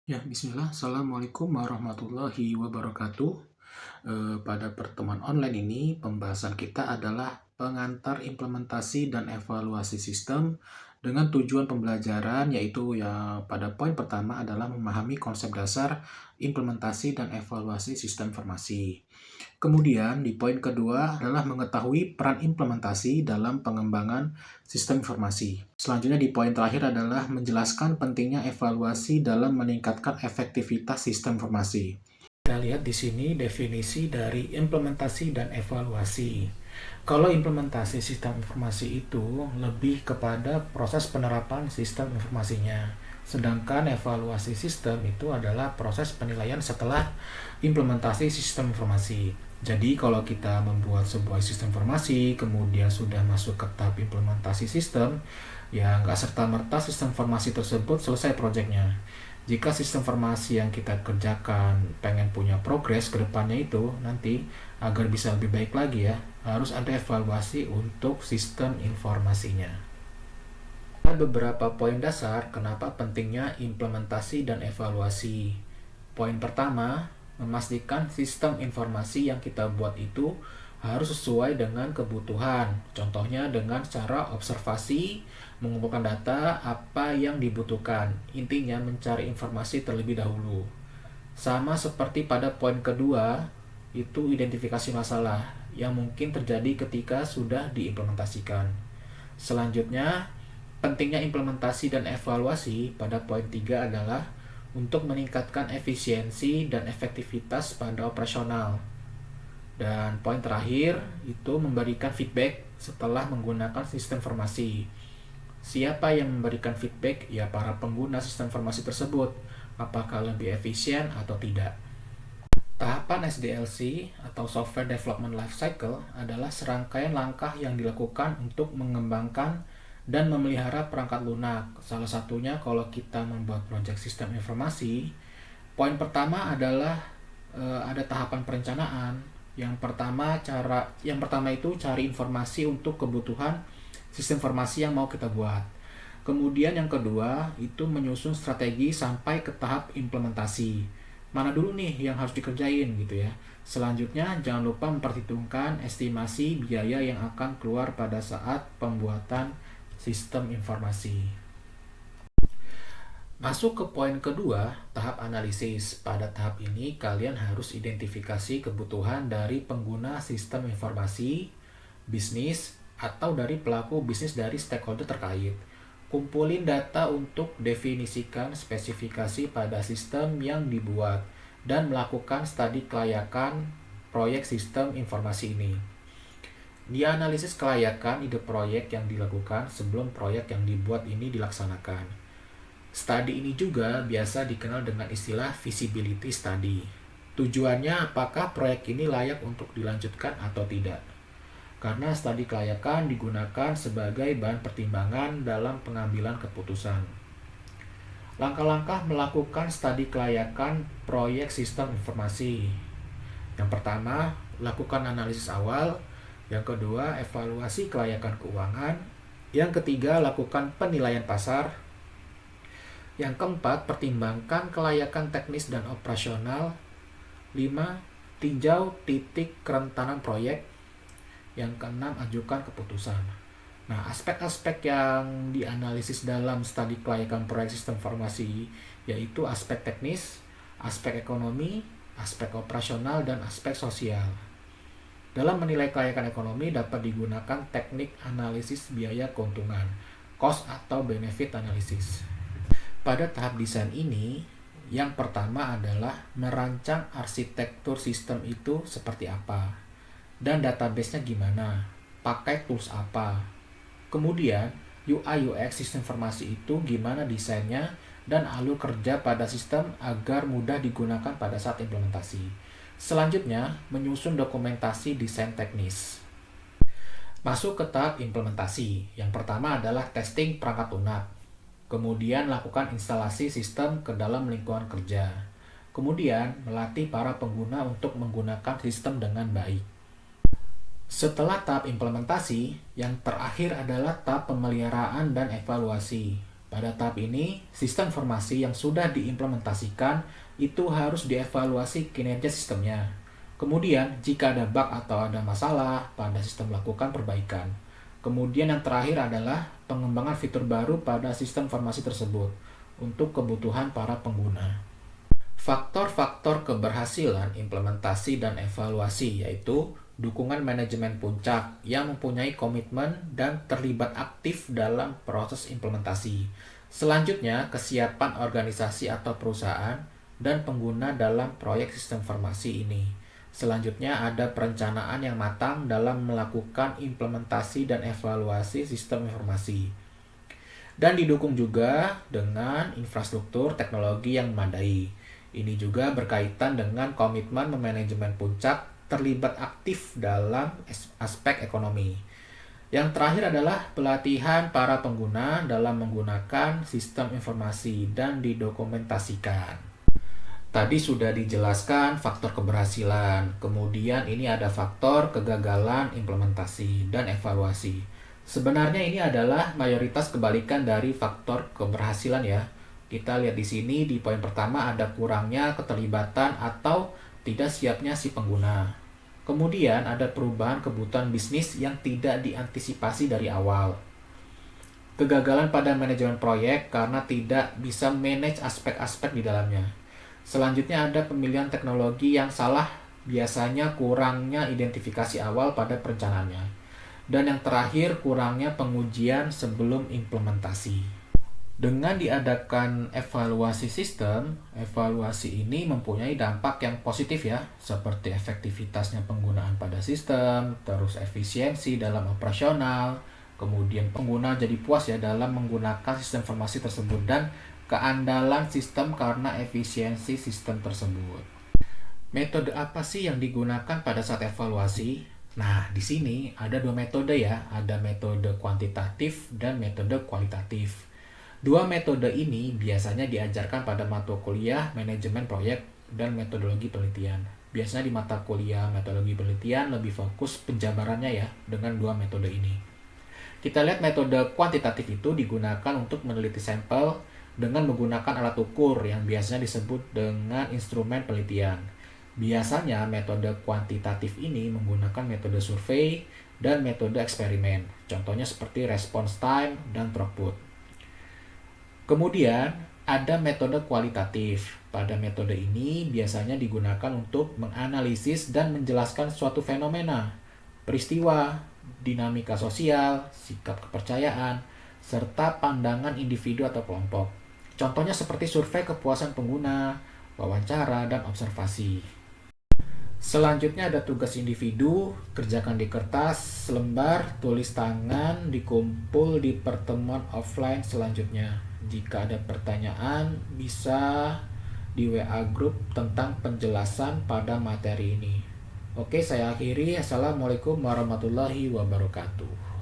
Ya, bismillah. Assalamualaikum warahmatullahi wabarakatuh. Pada pertemuan online ini, pembahasan kita adalah pengantar implementasi dan evaluasi sistem dengan tujuan pembelajaran, yaitu ya pada poin pertama adalah memahami konsep dasar implementasi dan evaluasi sistem informasi. Kemudian di poin kedua adalah mengetahui peran implementasi dalam pengembangan sistem informasi. Selanjutnya di poin terakhir adalah menjelaskan pentingnya evaluasi dalam meningkatkan efektivitas sistem informasi. Kita lihat di sini definisi dari implementasi dan evaluasi. Kalau implementasi sistem informasi itu lebih kepada proses penerapan sistem informasinya. Sedangkan evaluasi sistem itu adalah proses penilaian setelah implementasi sistem informasi. Jadi kalau kita membuat sebuah sistem informasi, kemudian sudah masuk ke tahap implementasi sistem, ya nggak serta-merta sistem informasi tersebut selesai proyeknya. Jika sistem informasi yang kita kerjakan pengen punya progres ke depannya itu nanti agar bisa lebih baik lagi ya, harus ada evaluasi untuk sistem informasinya. Ada beberapa poin dasar kenapa pentingnya implementasi dan evaluasi. Poin pertama, memastikan sistem informasi yang kita buat itu harus sesuai dengan kebutuhan. Contohnya dengan cara observasi, mengumpulkan data apa yang dibutuhkan. Intinya mencari informasi terlebih dahulu. Sama seperti pada poin kedua, itu identifikasi masalah yang mungkin terjadi ketika sudah diimplementasikan. Selanjutnya, pentingnya implementasi dan evaluasi pada poin 3 adalah untuk meningkatkan efisiensi dan efektivitas pada operasional. Dan poin terakhir itu memberikan feedback setelah menggunakan sistem informasi. Siapa yang memberikan feedback? Ya para pengguna sistem informasi tersebut. Apakah lebih efisien atau tidak? Tahapan SDLC atau Software Development Lifecycle adalah serangkaian langkah yang dilakukan untuk mengembangkan dan memelihara perangkat lunak. Salah satunya kalau kita membuat proyek sistem informasi, poin pertama adalah ada tahapan perencanaan. Yang pertama itu cari informasi untuk kebutuhan sistem informasi yang mau kita buat. Kemudian yang kedua itu menyusun strategi sampai ke tahap implementasi. Mana dulu nih yang harus dikerjain gitu ya. Selanjutnya jangan lupa memperhitungkan estimasi biaya yang akan keluar pada saat pembuatan sistem informasi. Masuk ke poin kedua, tahap analisis. Pada tahap ini kalian harus identifikasi kebutuhan dari pengguna sistem informasi, bisnis, atau dari pelaku bisnis dari stakeholder terkait. Kumpulin data untuk definisikan spesifikasi pada sistem yang dibuat dan melakukan studi kelayakan proyek sistem informasi ini. Dia analisis kelayakan ide proyek yang dilakukan sebelum proyek yang dibuat ini dilaksanakan. Studi ini juga biasa dikenal dengan istilah feasibility study. Tujuannya apakah proyek ini layak untuk dilanjutkan atau tidak. Karena studi kelayakan digunakan sebagai bahan pertimbangan dalam pengambilan keputusan. Langkah-langkah melakukan studi kelayakan proyek sistem informasi. Yang pertama, lakukan analisis awal. Yang kedua, evaluasi kelayakan keuangan. Yang ketiga, lakukan penilaian pasar. Yang keempat, pertimbangkan kelayakan teknis dan operasional. 5. Tinjau titik kerentanan proyek. Yang keenam, ajukan keputusan. Nah, aspek-aspek yang dianalisis dalam studi kelayakan proyek sistem informasi yaitu aspek teknis, aspek ekonomi, aspek operasional, dan aspek sosial. Dalam menilai kelayakan ekonomi dapat digunakan teknik analisis biaya keuntungan, cost atau benefit analysis. Pada tahap desain ini, yang pertama adalah merancang arsitektur sistem itu seperti apa, dan database-nya gimana, pakai tools apa. Kemudian, UI UX sistem informasi itu gimana desainnya dan alur kerja pada sistem agar mudah digunakan pada saat implementasi. Selanjutnya, menyusun dokumentasi desain teknis. Masuk ke tahap implementasi. Yang pertama adalah testing perangkat lunak. Kemudian lakukan instalasi sistem ke dalam lingkungan kerja. Kemudian melatih para pengguna untuk menggunakan sistem dengan baik. Setelah tahap implementasi, yang terakhir adalah tahap pemeliharaan dan evaluasi. Pada tahap ini, sistem informasi yang sudah diimplementasikan itu harus dievaluasi kinerja sistemnya. Kemudian, jika ada bug atau ada masalah pada sistem, lakukan perbaikan. Kemudian yang terakhir adalah pengembangan fitur baru pada sistem informasi tersebut untuk kebutuhan para pengguna. Faktor-faktor keberhasilan implementasi dan evaluasi yaitu dukungan manajemen puncak yang mempunyai komitmen dan terlibat aktif dalam proses implementasi. Selanjutnya, kesiapan organisasi atau perusahaan dan pengguna dalam proyek sistem informasi ini. Selanjutnya, ada perencanaan yang matang dalam melakukan implementasi dan evaluasi sistem informasi. Dan didukung juga dengan infrastruktur teknologi yang memadai. Ini juga berkaitan dengan komitmen manajemen puncak terlibat aktif dalam aspek ekonomi. Yang terakhir adalah pelatihan para pengguna dalam menggunakan sistem informasi dan didokumentasikan. Tadi sudah dijelaskan faktor keberhasilan, kemudian ini ada faktor kegagalan implementasi dan evaluasi. Sebenarnya ini adalah mayoritas kebalikan dari faktor keberhasilan ya. Kita lihat di sini di poin pertama ada kurangnya keterlibatan atau tidak siapnya si pengguna. Kemudian ada perubahan kebutuhan bisnis yang tidak diantisipasi dari awal. Kegagalan pada manajemen proyek karena tidak bisa manage aspek-aspek di dalamnya. Selanjutnya ada pemilihan teknologi yang salah, biasanya kurangnya identifikasi awal pada perencanaannya. Dan yang terakhir kurangnya pengujian sebelum implementasi. Dengan diadakan evaluasi sistem, evaluasi ini mempunyai dampak yang positif ya, seperti efektivitasnya penggunaan pada sistem, terus efisiensi dalam operasional, kemudian pengguna jadi puas ya dalam menggunakan sistem informasi tersebut, dan keandalan sistem karena efisiensi sistem tersebut. Metode apa sih yang digunakan pada saat evaluasi? Nah, di sini ada dua metode ya, ada metode kuantitatif dan metode kualitatif. Dua metode ini biasanya diajarkan pada mata kuliah manajemen proyek dan metodologi penelitian. Biasanya di mata kuliah metodologi penelitian lebih fokus penjabarannya ya dengan dua metode ini. Kita lihat metode kuantitatif itu digunakan untuk meneliti sampel dengan menggunakan alat ukur yang biasanya disebut dengan instrumen penelitian. Biasanya metode kuantitatif ini menggunakan metode survei dan metode eksperimen. Contohnya seperti response time dan throughput. Kemudian ada metode kualitatif. Pada metode ini biasanya digunakan untuk menganalisis dan menjelaskan suatu fenomena, peristiwa, dinamika sosial, sikap kepercayaan, serta pandangan individu atau kelompok. Contohnya seperti survei kepuasan pengguna, wawancara, dan observasi. Selanjutnya ada tugas individu, kerjakan di kertas, selembar, tulis tangan, dikumpul di pertemuan offline selanjutnya. Jika ada pertanyaan, bisa di WA group tentang penjelasan pada materi ini. Oke, saya akhiri. Assalamualaikum warahmatullahi wabarakatuh.